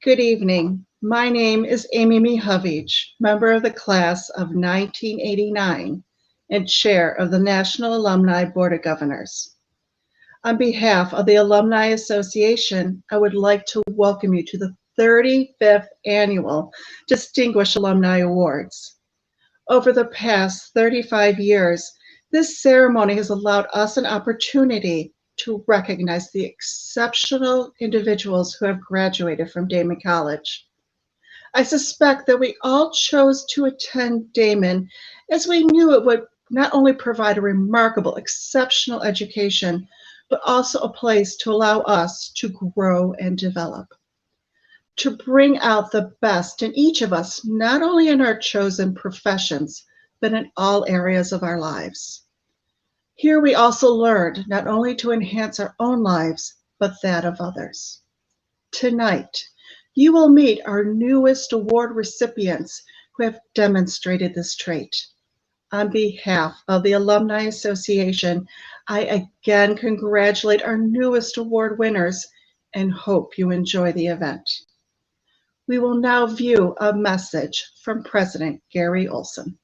Good evening. My name is Amy Mihovich, member of the class of 1989 and chair of the National Alumni Board of Governors. On behalf of the Alumni Association, I would like to welcome you to the 35th Annual Distinguished Alumni Awards. Over the past 35 years, this ceremony has allowed us an opportunity to recognize the exceptional individuals who have graduated from Daemen College. I suspect that we all chose to attend Daemen as we knew it would not only provide a remarkable, exceptional education, but also a place to allow us to grow and develop, to bring out the best in each of us, not only in our chosen professions, but in all areas of our lives. Here we also learned not only to enhance our own lives, but that of others. Tonight, you will meet our newest award recipients who have demonstrated this trait. On behalf of the Alumni Association, I again congratulate our newest award winners and hope you enjoy the event. We will now view a message from President Gary Olson.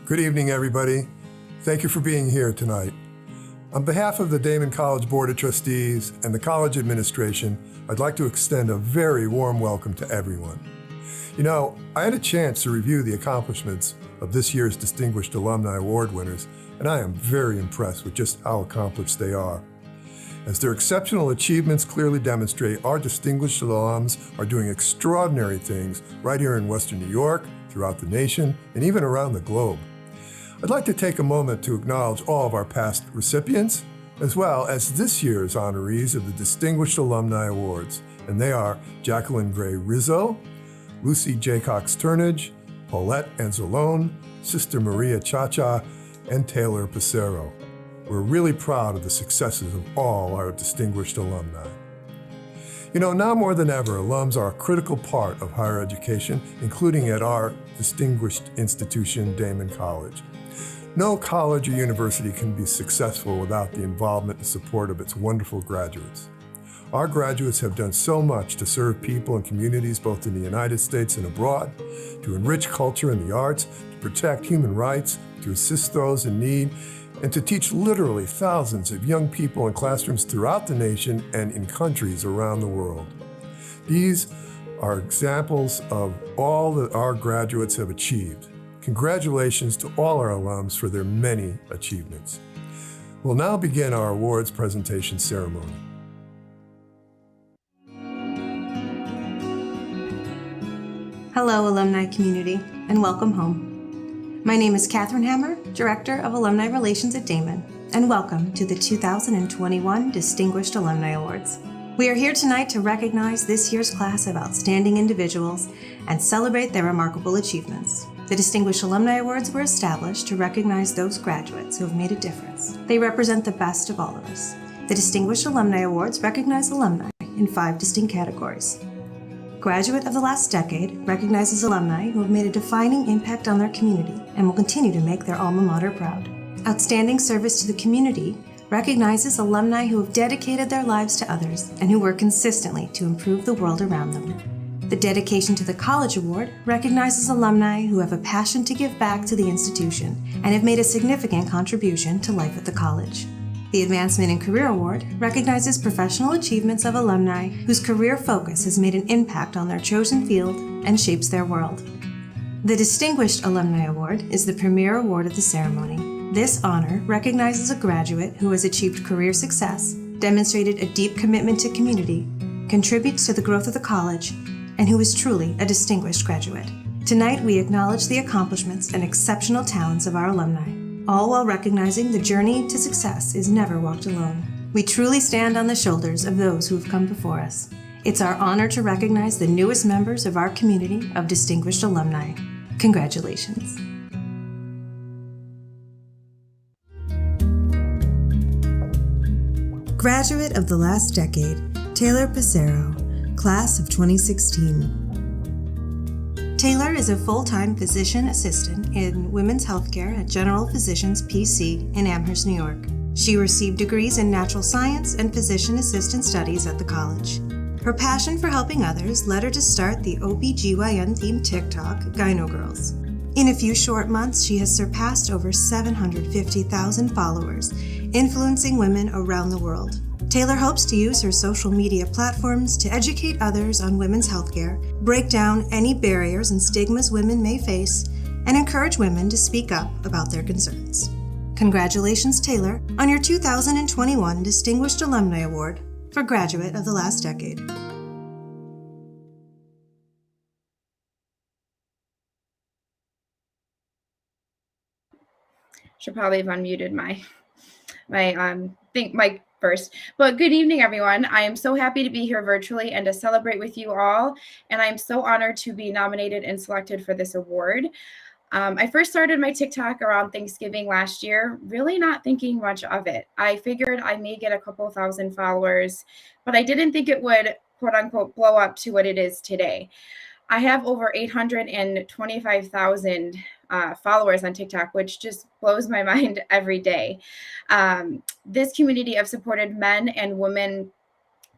Good evening, everybody. Thank you for being here tonight. On behalf of the Daemen College Board of Trustees and the college administration, I'd like to extend a very warm welcome to everyone. You know, I had a chance to review the accomplishments of this year's Distinguished Alumni Award winners, and I am very impressed with just how accomplished they are. As their exceptional achievements clearly demonstrate, our distinguished alums are doing extraordinary things right here in Western New York, throughout the nation, and even around the globe. I'd like to take a moment to acknowledge all of our past recipients, as well as this year's honorees of the Distinguished Alumni Awards, and they are Jacqueline Gray Rizzo, Lucy Jaycox Turnage, Paulette Anzalone, Sister Maria Chacha, and Taylor Pissarro. We're really proud of the successes of all our distinguished alumni. You know, now more than ever, alums are a critical part of higher education, including at our distinguished institution, Daemen College. No college or university can be successful without the involvement and support of its wonderful graduates. Our graduates have done so much to serve people and communities both in the United States and abroad, to enrich culture and the arts, to protect human rights, to assist those in need, and to teach literally thousands of young people in classrooms throughout the nation and in countries around the world. These are examples of all that our graduates have achieved. Congratulations to all our alums for their many achievements. We'll now begin our awards presentation ceremony. Hello, alumni community, and welcome home. My name is Catherine Hammer, Director of Alumni Relations at Daemen, and welcome to the 2021 Distinguished Alumni Awards. We are here tonight to recognize this year's class of outstanding individuals and celebrate their remarkable achievements. The Distinguished Alumni Awards were established to recognize those graduates who have made a difference. They represent the best of all of us. The Distinguished Alumni Awards recognize alumni in 5 distinct categories. Graduate of the last decade recognizes alumni who have made a defining impact on their community and will continue to make their alma mater proud. Outstanding service to the community recognizes alumni who have dedicated their lives to others and who work consistently to improve the world around them. The Dedication to the College Award recognizes alumni who have a passion to give back to the institution and have made a significant contribution to life at the college. The Advancement in Career Award recognizes professional achievements of alumni whose career focus has made an impact on their chosen field and shapes their world. The Distinguished Alumni Award is the premier award of the ceremony. This honor recognizes a graduate who has achieved career success, demonstrated a deep commitment to community, contributes to the growth of the college, and who is truly a distinguished graduate. Tonight, we acknowledge the accomplishments and exceptional talents of our alumni, all while recognizing the journey to success is never walked alone. We truly stand on the shoulders of those who have come before us. It's our honor to recognize the newest members of our community of distinguished alumni. Congratulations. Graduate of the last decade, Taylor Pissarro, Class of 2016. Taylor is a full-time physician assistant in women's healthcare at General Physicians PC in Amherst, New York. She received degrees in natural science and physician assistant studies at the college. Her passion for helping others led her to start the OBGYN-themed TikTok, Gyno Girls. In a few short months, she has surpassed over 750,000 followers, influencing women around the world. Taylor hopes to use her social media platforms to educate others on women's healthcare, break down any barriers and stigmas women may face, and encourage women to speak up about their concerns. Congratulations, Taylor, on your 2021 Distinguished Alumni Award for Graduate of the Last Decade. Should probably have unmuted my mic first. But good evening, everyone. I am so happy to be here virtually and to celebrate with you all. And I'm so honored to be nominated and selected for this award. I first started my TikTok around Thanksgiving last year, really not thinking much of it. I figured I may get a couple thousand followers, but I didn't think it would, quote unquote, blow up to what it is today. I have over 825,000 followers on TikTok, which just blows my mind every day. This community of supported men and women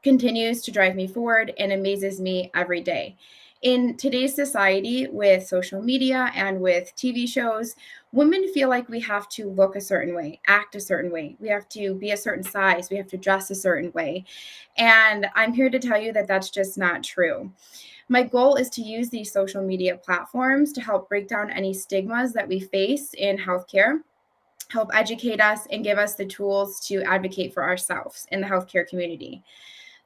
continues to drive me forward and amazes me every day. In today's society, with social media and with TV shows, women feel like we have to look a certain way, act a certain way. We have to be a certain size. We have to dress a certain way. And I'm here to tell you that that's just not true. My goal is to use these social media platforms to help break down any stigmas that we face in healthcare, help educate us, and give us the tools to advocate for ourselves in the healthcare community.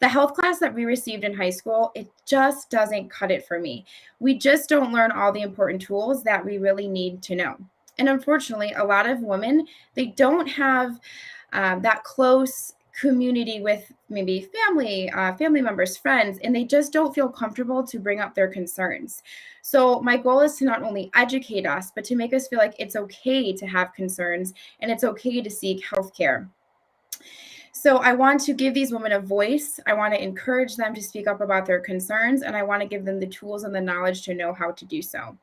The health class that we received in high school, it just doesn't cut it for me. We just don't learn all the important tools that we really need to know. And unfortunately, a lot of women, they don't have that close community with maybe family members, friends, and they just don't feel comfortable to bring up their concerns. So my goal is to not only educate us, but to make us feel like it's okay to have concerns and it's okay to seek healthcare. So I want to give these women a voice. I want to encourage them to speak up about their concerns, and I want to give them the tools and the knowledge to know how to do so.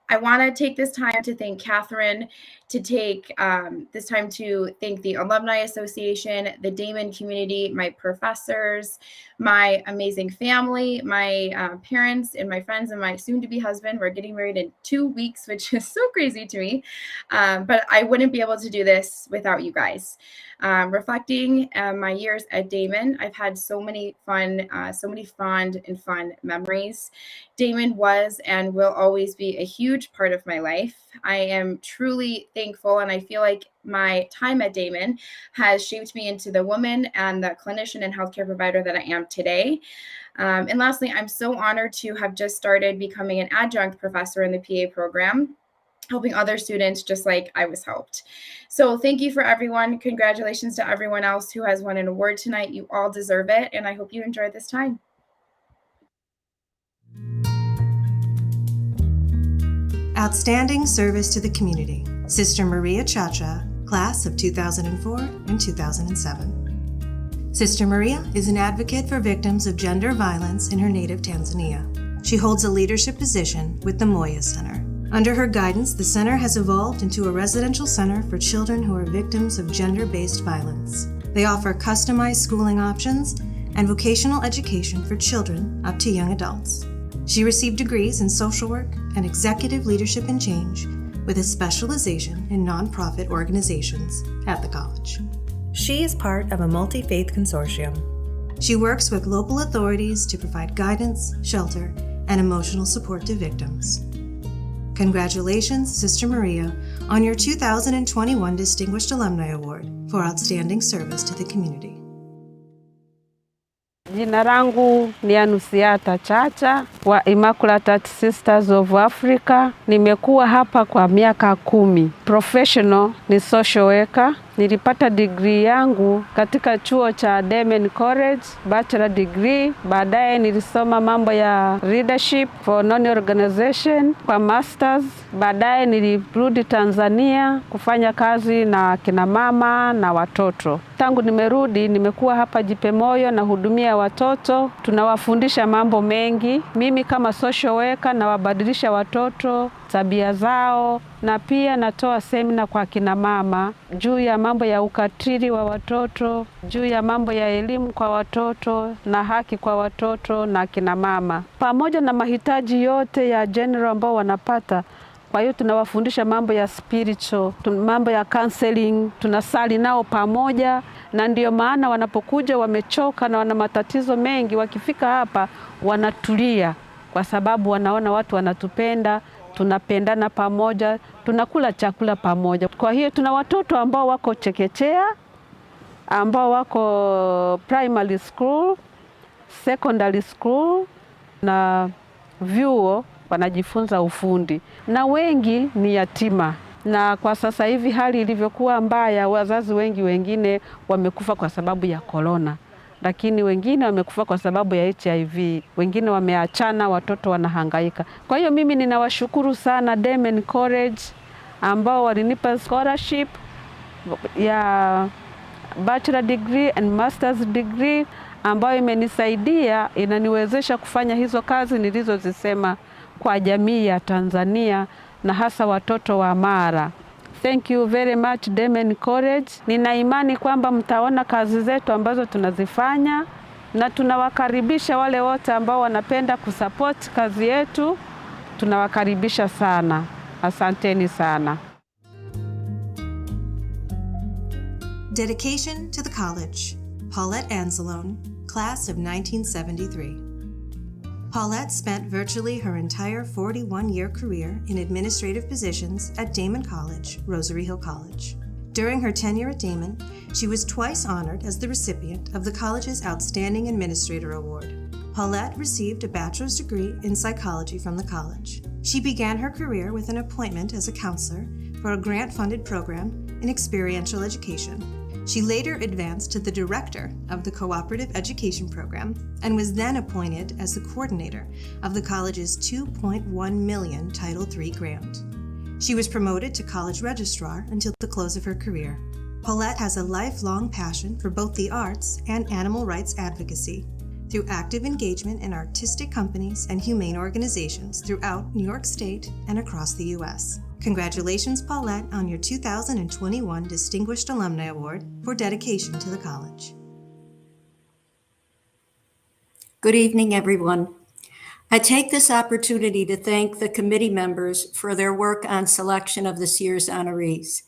I want to take this time to thank Catherine, to take this time to thank the Alumni Association, the Daemen community, my professors, my amazing family, my parents, and my friends, and my soon-to-be husband. We're getting married in 2 weeks, which is so crazy to me. But I wouldn't be able to do this without you guys. Reflecting my years at Daemen, I've had so many fond and fun memories. Daemen was and will always be a huge part of my life. I am truly thankful, and I feel like my time at Daemen has shaped me into the woman and the clinician and healthcare provider that I am today. And lastly, I'm so honored to have just started becoming an adjunct professor in the PA program, helping other students just like I was helped. So thank you for everyone. Congratulations to everyone else who has won an award tonight. You all deserve it, and I hope you enjoyed this time. Outstanding Service to the Community, Sister Maria Chacha, class of 2004 and 2007. Sister Maria is an advocate for victims of gender violence in her native Tanzania. She holds a leadership position with the Moya Center. Under her guidance, the center has evolved into a residential center for children who are victims of gender-based violence. They offer customized schooling options and vocational education for children up to young adults. She received degrees in social work and executive leadership and change with a specialization in nonprofit organizations at the college. She is part of a multi-faith consortium. She works with local authorities to provide guidance, shelter, and emotional support to victims. Congratulations, Sister Maria, on your 2021 Distinguished Alumni Award for Outstanding Service to the Community. Jina langu ni Anusiata Chacha wa Immaculate Sisters of Africa. Nimekuwa hapa kwa miaka 10. Professional ni social worker. Nilipata degree yangu katika chuo cha Daemen College, bachelor degree. Baadaye nilisoma mambo ya leadership for non-organization kwa masters. Baadaye nilirudi Tanzania kufanya kazi na kina mama na watoto. Tangu nimerudi nimekuwa hapa Jipe Moyo na hudumia watoto. Tunawafundisha mambo mengi. Mimi kama social worker na wabadilisha watoto tabia zao, na pia natoa semina kwa kina mama juu ya mambo ya ukatili wa watoto, juu ya mambo ya elimu kwa watoto na haki kwa watoto na kina mama, pamoja na mahitaji yote ya general ambao wanapata. Kwa hiyo tunawafundisha mambo ya spiritual, mambo ya counseling, tunasali nao pamoja, na ndio maana wanapokuja wamechoka na wana matatizo mengi, wakifika hapa wanatulia kwa sababu wanaona watu wanatupenda, tunapendana pamoja, tunakula chakula pamoja. Kwa hiyo tuna watoto ambao wako chekechea, ambao wako primary school, secondary school na vyuo wanajifunza ufundi, na wengi ni yatima. Na kwa sasa hivi hali ilivyokuwa mbaya, wazazi wengi wengine wamekufa kwa sababu ya corona, lakini wengine wamekufa kwa sababu ya HIV, wengine wameachana, watoto wanahangaika. Kwa hiyo mimi ninawashukuru sana Daemen College ambao walinipa scholarship ya bachelor degree and master's degree ambayo imenisaidia, inaniwezesha kufanya hizo kazi nilizozisema kwa jamii ya Tanzania na hasa watoto wa Mara. Thank you very much Daemen College. Nina imani kwamba mtaona kazi zetu ambazo tunazifanya, na tunawakaribisha wale wote ambao wanapenda kusupport kazi yetu. Tunawakaribisha sana. Asanteni sana. Dedication to the college. Paulette Anzalone, class of 1973. Paulette spent virtually her entire 41-year career in administrative positions at Daemen College, Rosary Hill College. During her tenure at Daemen, she was twice honored as the recipient of the college's Outstanding Administrator Award. Paulette received a bachelor's degree in psychology from the college. She began her career with an appointment as a counselor for a grant-funded program in experiential education. She later advanced to the director of the cooperative education program and was then appointed as the coordinator of the college's $2.1 million Title III grant. She was promoted to college registrar until the close of her career. Paulette has a lifelong passion for both the arts and animal rights advocacy through active engagement in artistic companies and humane organizations throughout New York State and across the U.S. Congratulations, Paulette, on your 2021 Distinguished Alumni Award for dedication to the college. Good evening, everyone. I take this opportunity to thank the committee members for their work on selection of this year's honorees.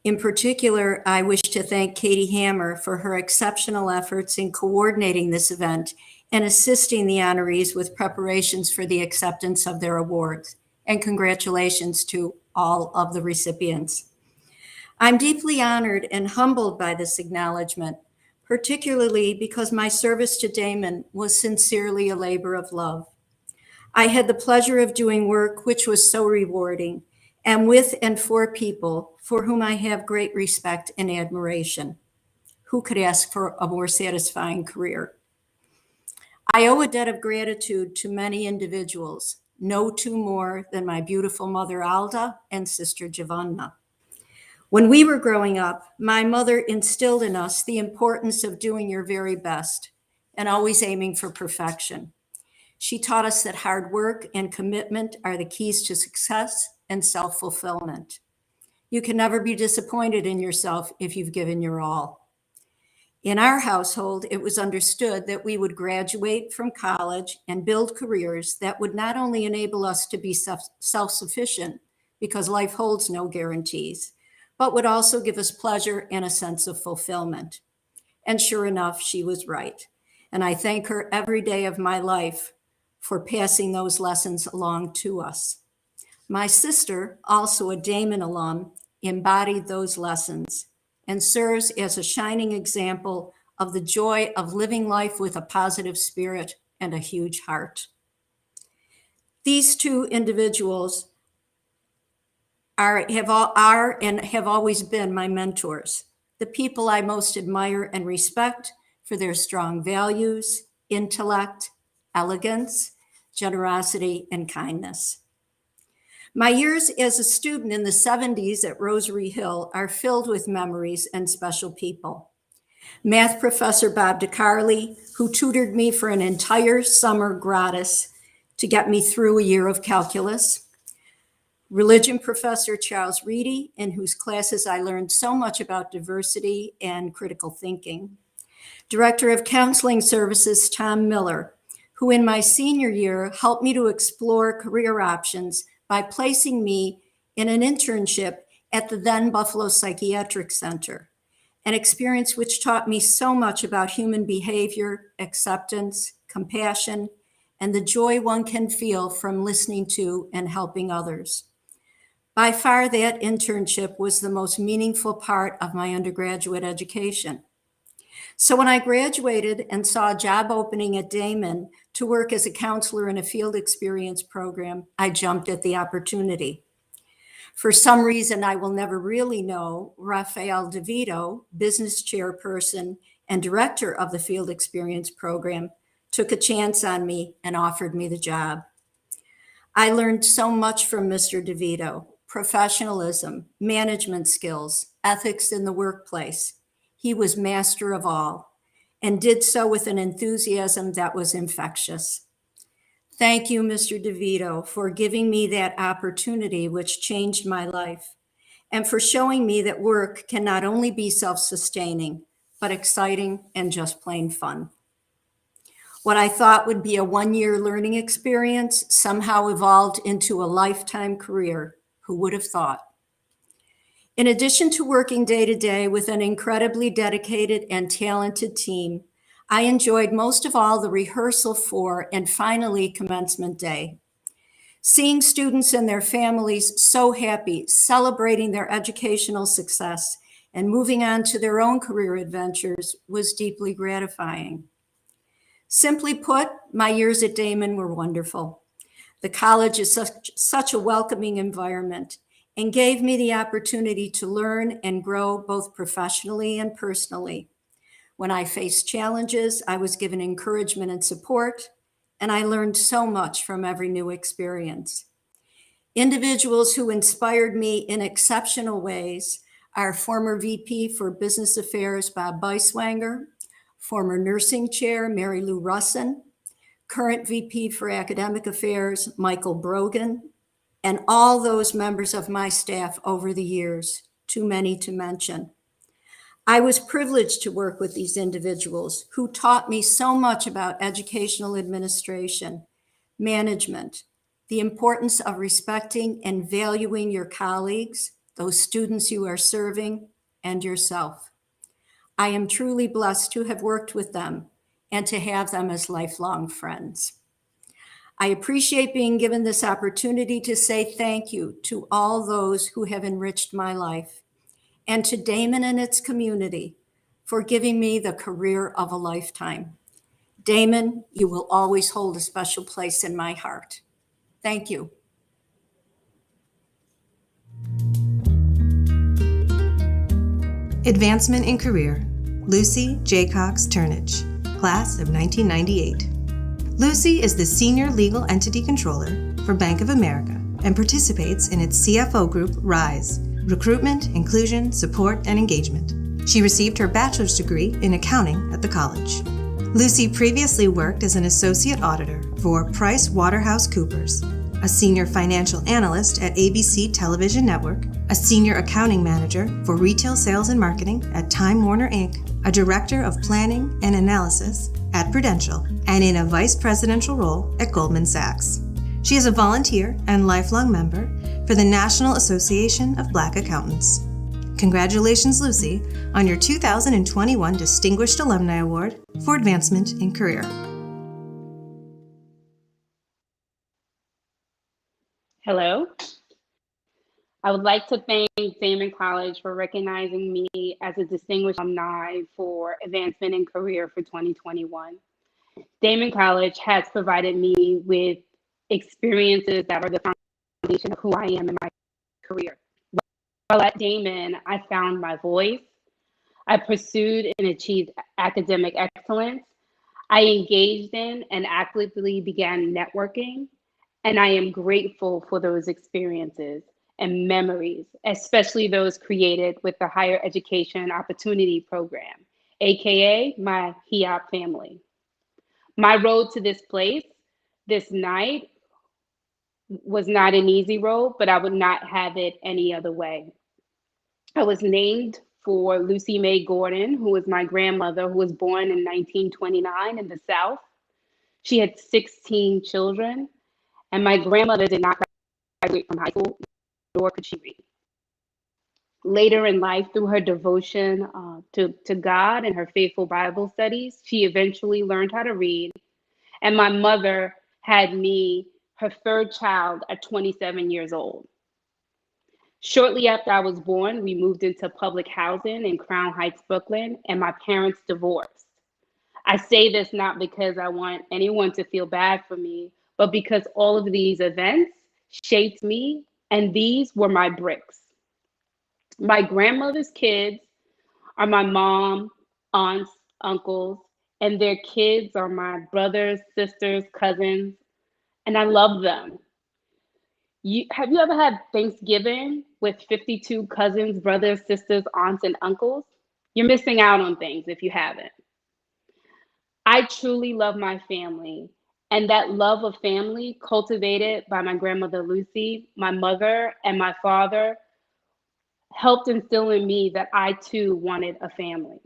In particular, I wish to thank Katie Hammer for her exceptional efforts in coordinating this event and assisting the honorees with preparations for the acceptance of their awards. And congratulations to all of the recipients. I'm deeply honored and humbled by this acknowledgement, particularly because my service to Daemen was sincerely a labor of love. I had the pleasure of doing work which was so rewarding, and with and for people for whom I have great respect and admiration. Who could ask for a more satisfying career? I owe a debt of gratitude to many individuals, no two more than my beautiful mother Alda and sister Giovanna. When we were growing up, my mother instilled in us the importance of doing your very best and always aiming for perfection. She taught us that hard work and commitment are the keys to success and self-fulfillment. You can never be disappointed in yourself if you've given your all. In our household, it was understood that we would graduate from college and build careers that would not only enable us to be self-sufficient, because life holds no guarantees, but would also give us pleasure and a sense of fulfillment. And sure enough, she was right. And I thank her every day of my life for passing those lessons along to us. My sister, also a Daemen alum, embodied those lessons and serves as a shining example of the joy of living life with a positive spirit and a huge heart. These two individuals are and have always been my mentors, the people I most admire and respect for their strong values, intellect, elegance, generosity, and kindness. My years as a student in the 70s at Rosary Hill are filled with memories and special people. Math professor Bob DeCarli, who tutored me for an an, entire summer gratis to get me through a year of calculus. religion professor Charles Reedy, in whose classes I learned so much about diversity and critical thinking, Director of Counseling Services Tom Miller, who in my senior year helped me to explore career options by placing me in an internship at the then Buffalo Psychiatric Center, an experience which taught me so much about human behavior, acceptance, compassion, and the joy one can feel from listening to and helping others. By far, that internship was the most meaningful part of my undergraduate education. So when I graduated and saw a job opening at Daemen to work as a counselor in a field experience program, I jumped at the opportunity. For some reason I will never really know, Rafael DeVito, business chairperson and director of the field experience program, took a chance on me and offered me the job. I learned so much from Mr. DeVito: professionalism, management skills, ethics in the workplace. He was master of all and did so with an enthusiasm that was infectious. Thank you, Mr. DeVito, for giving me that opportunity which changed my life, and for showing me that work can not only be self-sustaining, but exciting and just plain fun. What I thought would be a one-year learning experience somehow evolved into a lifetime career. Who would have thought? In addition to working day to day with an incredibly dedicated and talented team, I enjoyed most of all the rehearsal for and finally commencement day. Seeing students and their families so happy, celebrating their educational success and moving on to their own career adventures was deeply gratifying. Simply put, my years at Daemen were wonderful. The college is such a welcoming environment and gave me the opportunity to learn and grow both professionally and personally. When I faced challenges, I was given encouragement and support, and I learned so much from every new experience. Individuals who inspired me in exceptional ways are former VP for Business Affairs Bob Beiswanger, former nursing chair Mary Lou Russin, current VP for Academic Affairs Michael Brogan, and all those members of my staff over the years, too many to mention. I was privileged to work with these individuals who taught me so much about educational administration, management, the importance of respecting and valuing your colleagues, those students you are serving, and yourself. I am truly blessed to have worked with them and to have them as lifelong friends. I appreciate being given this opportunity to say thank you to all those who have enriched my life, and to Daemen and its community for giving me the career of a lifetime. Daemen, you will always hold a special place in my heart. Thank you. Advancement in Career, Lucy J. Cox Turnage, Class of 1998. Lucy is the Senior Legal Entity Controller for Bank of America and participates in its CFO group, RISE, Recruitment, Inclusion, Support, and Engagement. She received her bachelor's degree in accounting at the college. Lucy previously worked as an associate auditor for PricewaterhouseCoopers, a senior financial analyst at ABC Television Network, a senior accounting manager for retail sales and marketing at Time Warner Inc., a director of planning and analysis at Prudential, and in a vice presidential role at Goldman Sachs. She is a volunteer and lifelong member for the National Association of Black Accountants. Congratulations, Lucy, on your 2021 Distinguished Alumni Award for Advancement in Career. Hello. I would like to thank Daemen College for recognizing me as a distinguished alumni for advancement in career for 2021. Daemen College has provided me with experiences that are the foundation of who I am in my career. While at Daemen, I found my voice. I pursued and achieved academic excellence. I engaged in and actively began networking, and I am grateful for those experiences and memories, especially those created with the Higher Education Opportunity Program, AKA my HEOP family. My road to this place, this night, was not an easy road, but I would not have it any other way. I was named for Lucy Mae Gordon, who was my grandmother, who was born in 1929 in the South. She had 16 children, and my grandmother did not graduate from high school, nor could she read. Later in life, through her devotion to God and her faithful Bible studies, she eventually learned how to read. And my mother had me, her third child, at 27 years old. Shortly after I was born, we moved into public housing in Crown Heights, Brooklyn, and my parents divorced. I say this not because I want anyone to feel bad for me, but because all of these events shaped me, and these were my bricks. My grandmother's kids are my mom, aunts, uncles, and their kids are my brothers, sisters, cousins, and I love them. Have you ever had Thanksgiving with 52 cousins, brothers, sisters, aunts, and uncles? You're missing out on things if you haven't. I truly love my family, and that love of family cultivated by my grandmother Lucy, my mother, and my father helped instill in me that I too wanted a family.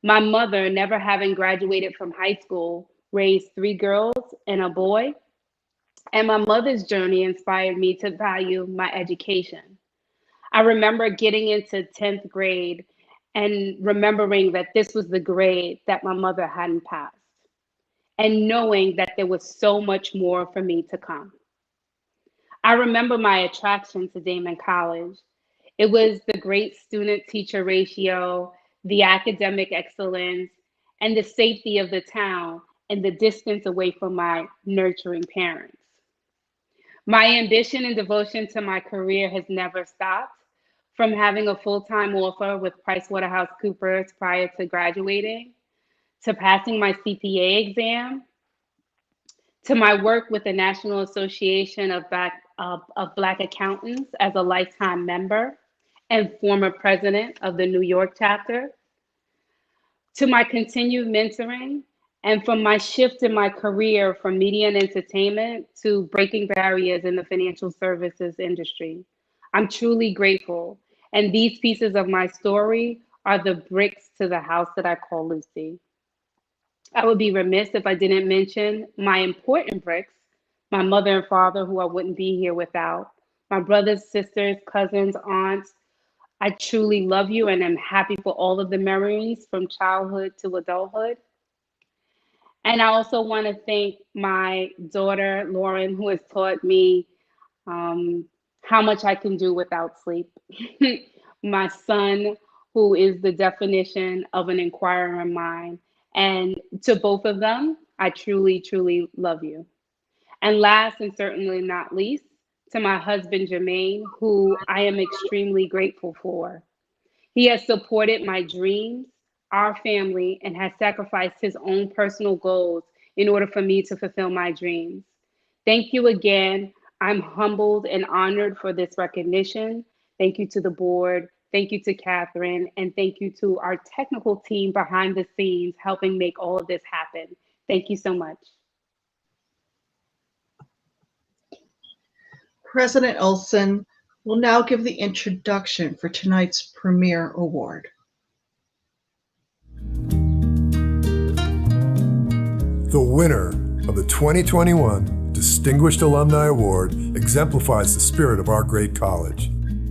My mother, never having graduated from high school, raised 3 girls and a boy. And my mother's journey inspired me to value my education. I remember getting into 10th grade and remembering that this was the grade that my mother hadn't passed, and knowing that there was so much more for me to come. I remember my attraction to Daemen College. It was the great student-teacher ratio, the academic excellence, and the safety of the town and the distance away from my nurturing parents. My ambition and devotion to my career has never stopped. From having a full-time offer with PricewaterhouseCoopers prior to graduating, to passing my CPA exam, to my work with the National Association of Black Accountants as a lifetime member and former president of the New York chapter, to my continued mentoring, and from my shift in my career from media and entertainment to breaking barriers in the financial services industry. I'm truly grateful. And these pieces of my story are the bricks to the house that I call Lucy. I would be remiss if I didn't mention my important bricks, my mother and father, who I wouldn't be here without, my brothers, sisters, cousins, aunts. I truly love you, and I'm happy for all of the memories from childhood to adulthood. And I also want to thank my daughter, Lauren, who has taught me how much I can do without sleep. My son, who is the definition of an inquiring mind. And to both of them, I truly, truly love you. And last and certainly not least, to my husband, Jermaine, who I am extremely grateful for. He has supported my dreams, our family, and has sacrificed his own personal goals in order for me to fulfill my dreams. Thank you again. I'm humbled and honored for this recognition. Thank you to the board. Thank you to Catherine. And thank you to our technical team behind the scenes helping make all of this happen. Thank you so much. President Olson will now give the introduction for tonight's premier award. The winner of the 2021 Distinguished Alumni Award exemplifies the spirit of our great college.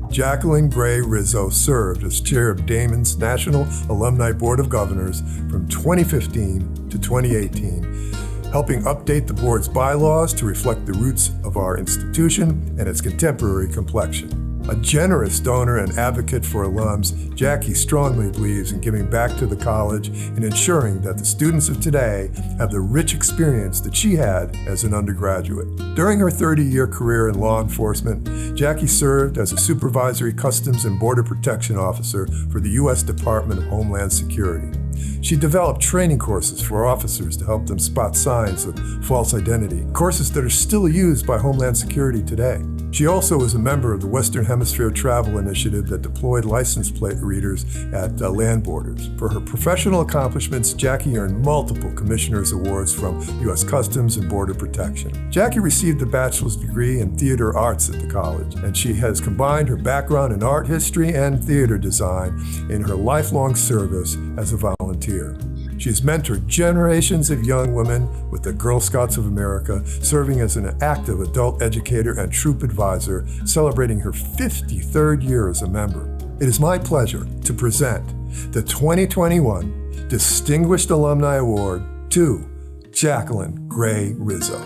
Jacqueline Gray Rizzo served as chair of Daemen's National Alumni Board of Governors from 2015 to 2018, helping update the board's bylaws to reflect the roots of our institution and its contemporary complexion. A generous donor and advocate for alums, Jackie strongly believes in giving back to the college and ensuring that the students of today have the rich experience that she had as an undergraduate. During her 30-year career in law enforcement, Jackie served as a supervisory customs and border protection officer for the U.S. Department of Homeland Security. She developed training courses for officers to help them spot signs of false identity, courses that are still used by Homeland Security today. She also was a member of the Western Hemisphere Travel Initiative that deployed license plate readers at land borders. For her professional accomplishments, Jackie earned multiple Commissioner's Awards from U.S. Customs and Border Protection. Jackie received a bachelor's degree in theater arts at the college, and she has combined her background in art history and theater design in her lifelong service as a volunteer. She has mentored generations of young women with the Girl Scouts of America, serving as an active adult educator and troop advisor, celebrating her 53rd year as a member. It is my pleasure to present the 2021 Distinguished Alumni Award to Jacqueline Gray Rizzo.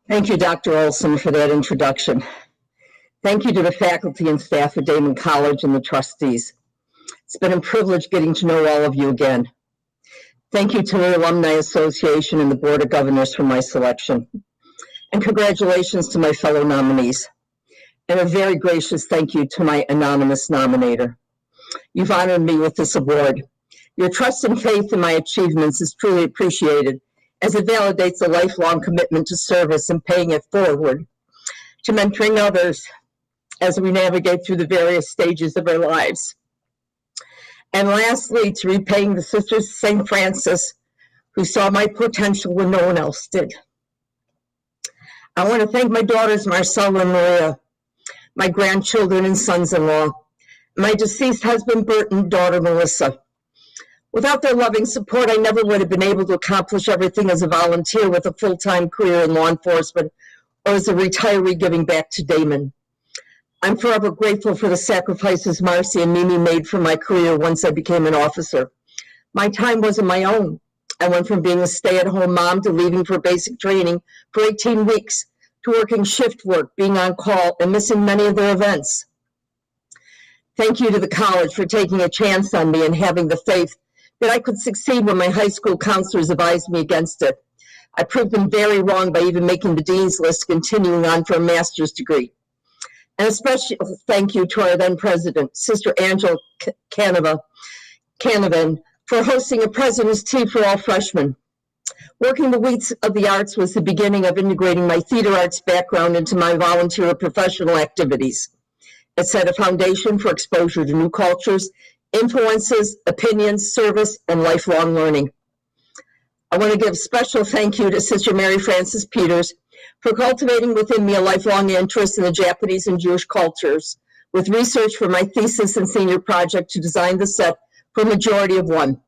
Thank you, Dr. Olson, for that introduction. Thank you to the faculty and staff at Daemen College and the trustees. It's been a privilege getting to know all of you again. Thank you to the Alumni Association and the Board of Governors for my selection. And congratulations to my fellow nominees. And a very gracious thank you to my anonymous nominator. You've honored me with this award. Your trust and faith in my achievements is truly appreciated, as it validates a lifelong commitment to service and paying it forward, to mentoring others as we navigate through the various stages of our lives. And lastly, to repaying the Sisters of St. Francis, who saw my potential when no one else did. I want to thank my daughters, Marcella and Maria, my grandchildren and sons-in-law, my deceased husband, Bert, and daughter, Melissa. Without their loving support, I never would have been able to accomplish everything as a volunteer with a full-time career in law enforcement or as a retiree giving back to Daemen. I'm forever grateful for the sacrifices Marcy and Mimi made for my career once I became an officer. My time wasn't my own. I went from being a stay-at-home mom to leaving for basic training for 18 weeks, to working shift work, being on call, and missing many of their events. Thank you to the college for taking a chance on me and having the faith that I could succeed when my high school counselors advised me against it. I proved them very wrong by even making the dean's list, continuing on for a master's degree. And a special thank you to our then president, Sister Angela Canavan, for hosting a president's tea for all freshmen. Working the Weeks of the Arts was the beginning of integrating my theater arts background into my volunteer or professional activities. It set a foundation for exposure to new cultures, influences, opinions, service, and lifelong learning. I want to give special thank you to Sister Mary Frances Peters for cultivating within me a lifelong interest in the Japanese and Jewish cultures, with research for my thesis and senior project to design the set for Majority of One.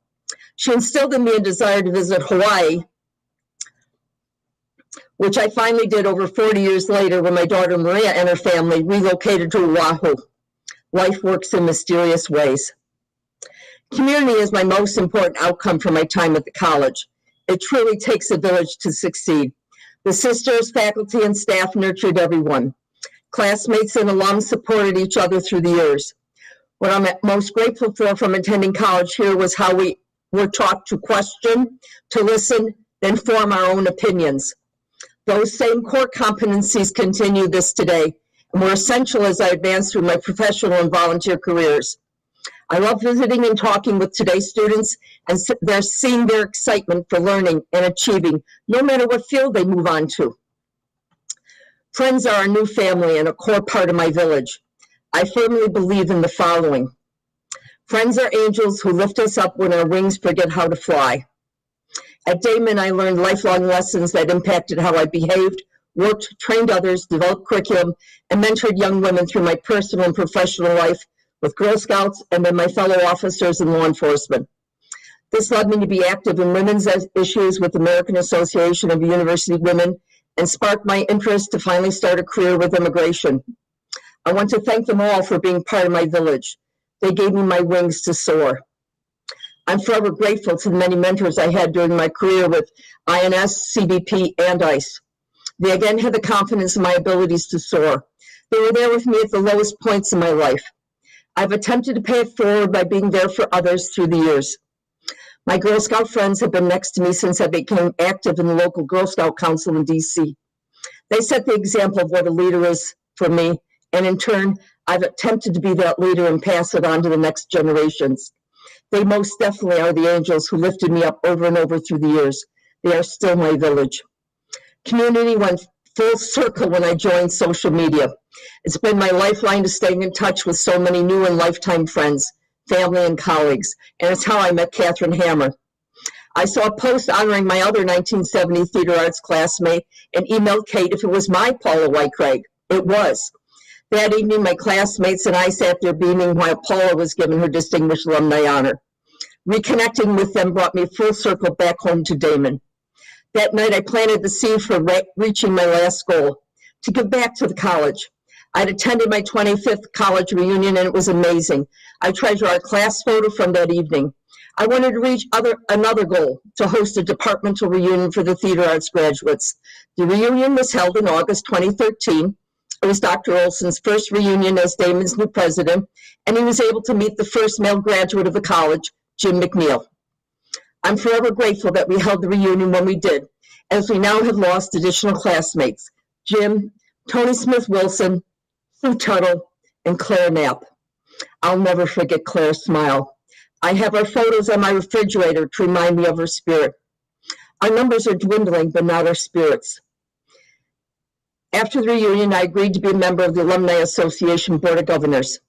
She instilled in me a desire to visit Hawaii, which I finally did over 40 years later when my daughter Maria and her family relocated to Oahu. Life works in mysterious ways. Community is my most important outcome from my time at the college. It truly takes a village to succeed. The sisters, faculty, and staff nurtured everyone. Classmates and alums supported each other through the years. What I'm most grateful for from attending college here was how we were taught to question, to listen, then form our own opinions. Those same core competencies continue this today and were essential as I advanced through my professional and volunteer careers. I love visiting and talking with today's students, and they're seeing their excitement for learning and achieving, no matter what field they move on to. Friends are a new family and a core part of my village. I firmly believe in the following. Friends are angels who lift us up when our wings forget how to fly. At Daemen, I learned lifelong lessons that impacted how I behaved, worked, trained others, developed curriculum, and mentored young women through my personal and professional life with Girl Scouts and then my fellow officers in law enforcement. This led me to be active in women's issues with the American Association of University Women and sparked my interest to finally start a career with immigration. I want to thank them all for being part of my village. They gave me my wings to soar. I'm forever grateful to the many mentors I had during my career with INS, CBP, and ICE. They again had the confidence in my abilities to soar. They were there with me at the lowest points in my life. I've attempted to pay it forward by being there for others through the years. My Girl Scout friends have been next to me since I became active in the local Girl Scout Council in DC. They set the example of what a leader is for me And in turn, I've attempted to be that leader and pass it on to the next generations. They most definitely are the angels who lifted me up over and over through the years. They are still my village. Community went full circle when I joined social media. It's been my lifeline to staying in touch with so many new and lifetime friends, family, and colleagues, and it's how I met Catherine Hammer. I saw a post honoring my other 1970 theater arts classmate and emailed Kate if it was my Paula Whitecraig. It was. That evening, my classmates and I sat there beaming while Paula was given her Distinguished Alumni honor. Reconnecting with them brought me full circle back home to Daemen. That night, I planted the seed for reaching my last goal, to give back to the college. I'd attended my 25th college reunion, and it was amazing. I treasure our class photo from that evening. I wanted to reach another goal, to host a departmental reunion for the theater arts graduates. The reunion was held in August 2013. It was Dr. Olson's first reunion as Daemen's new president, and he was able to meet the first male graduate of the college, Jim McNeil. I'm forever grateful that we held the reunion when we did, as we now have lost additional classmates, Jim, Tony Smith Wilson, Sue Tuttle, and Claire Knapp. I'll never forget Claire's smile. I have our photos on my refrigerator to remind me of her spirit. Our numbers are dwindling, but not our spirits. After the reunion, I agreed to be a member of the Alumni Association Board of Governors.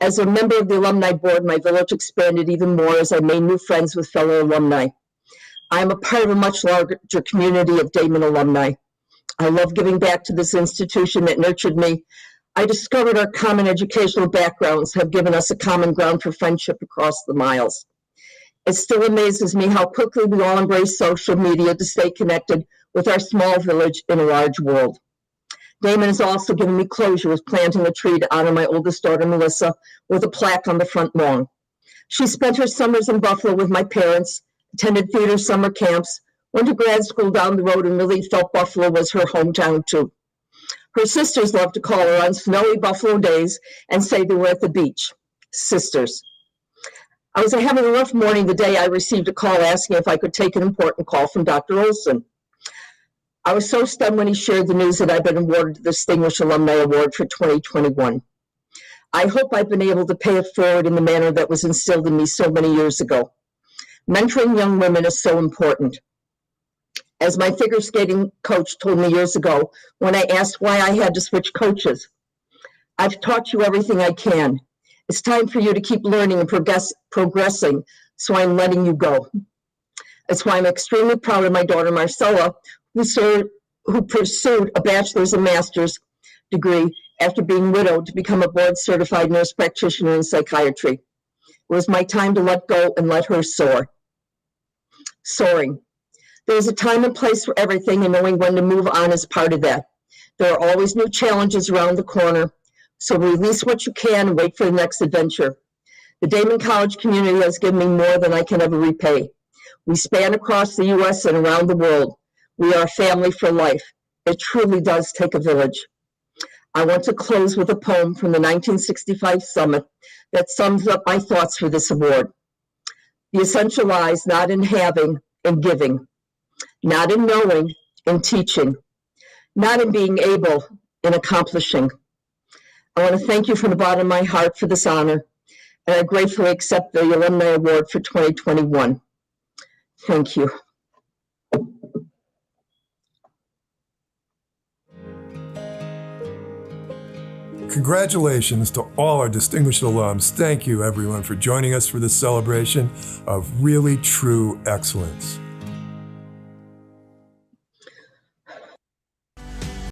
As a member of the Alumni Board, my village expanded even more as I made new friends with fellow alumni. I am a part of a much larger community of Daemen alumni. I love giving back to this institution that nurtured me. I discovered our common educational backgrounds have given us a common ground for friendship across the miles. It still amazes me how quickly we all embrace social media to stay connected with our small village in a large world. Daemen has also given me closure with planting a tree to honor my oldest daughter, Melissa, with a plaque on the front lawn. She spent her summers in Buffalo with my parents, attended theater summer camps, went to grad school down the road, and really felt Buffalo was her hometown too. Her sisters loved to call her on snowy Buffalo days and say they were at the beach. Sisters. I was having a rough morning the day I received a call asking if I could take an important call from Dr. Olson. I was so stunned when he shared the news that I've been awarded the Distinguished Alumni Award for 2021. I hope I've been able to pay it forward in the manner that was instilled in me so many years ago. Mentoring young women is so important. As my figure skating coach told me years ago when I asked why I had to switch coaches, I've taught you everything I can. It's time for you to keep learning and progressing, so I'm letting you go. That's why I'm extremely proud of my daughter, Marcella, who pursued a bachelor's and master's degree after being widowed to become a board-certified nurse practitioner in psychiatry. It was my time to let go and let her soar. Soaring. There is a time and place for everything, and knowing when to move on is part of that. There are always new challenges around the corner, so release what you can and wait for the next adventure. The Daemen College community has given me more than I can ever repay. We span across the U.S. and around the world. We are a family for life. It truly does take a village. I want to close with a poem from the 1965 summit that sums up my thoughts for this award. The essential lies not in having and giving, not in knowing and teaching, not in being able and accomplishing. I want to thank you from the bottom of my heart for this honor, and I gratefully accept the Alumni Award for 2021. Thank you. Congratulations to all our distinguished alums. Thank you, everyone, for joining us for this celebration of really true excellence.